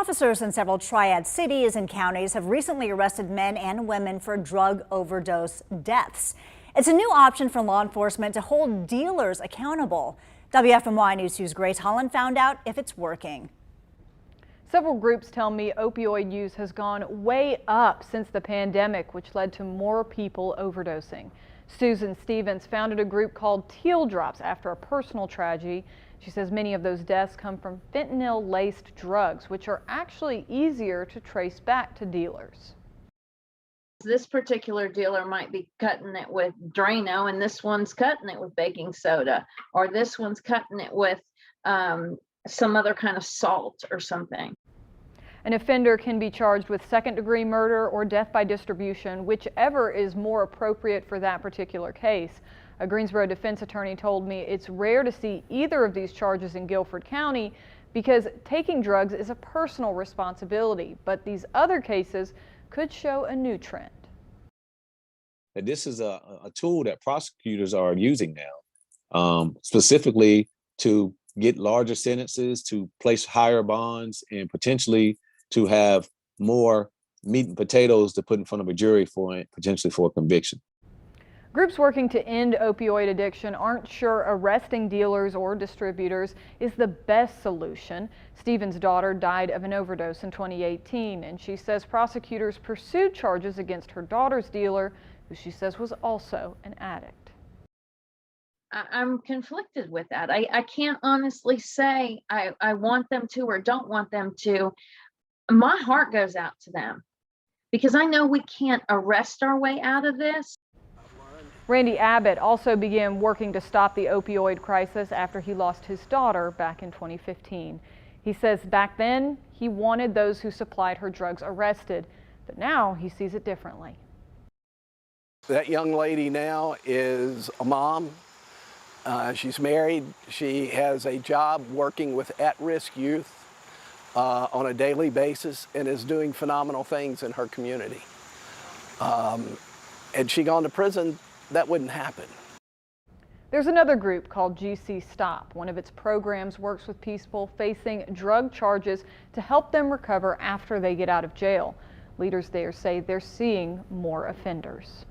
Officers in several Triad cities and counties have recently arrested men and women for drug overdose deaths. It's a new option for law enforcement to hold dealers accountable. WFMY News 2's Grace Holland found out if it's working. Several groups tell me opioid use has gone way up since the pandemic, which led to more people overdosing. Susan Stevens founded a group called Teal Drops after a personal tragedy. She says many of those deaths come from fentanyl-laced drugs, which are actually easier to trace back to dealers. This particular dealer might be cutting it with Drano, and this one's cutting it with baking soda, or this one's cutting it with some other kind of salt or something. An offender can be charged with second-degree murder or death by distribution, whichever is more appropriate for that particular case. A Greensboro defense attorney told me it's rare to see either of these charges in Guilford County because taking drugs is a personal responsibility, but these other cases could show a new trend. This is a tool that prosecutors are using now, specifically to get larger sentences, to place higher bonds, and potentially to have more meat and potatoes to put in front of a jury potentially for a conviction. Groups working to end opioid addiction aren't sure arresting dealers or distributors is the best solution. Stephen's daughter died of an overdose in 2018, and she says prosecutors pursued charges against her daughter's dealer, who she says was also an addict. I'm conflicted with that. I can't honestly say I want them to or don't want them to. My heart goes out to them because I know we can't arrest our way out of this. Randy Abbott also began working to stop the opioid crisis after he lost his daughter back in 2015. He says back then he wanted those who supplied her drugs arrested, but now he sees it differently. That young lady now is a mom. She's married. She has a job working with at-risk youth on a daily basis and is doing phenomenal things in her community. Had she gone to prison, that wouldn't happen. There's another group called GC Stop. One of its programs works with people facing drug charges to help them recover after they get out of jail. Leaders there say they're seeing more offenders.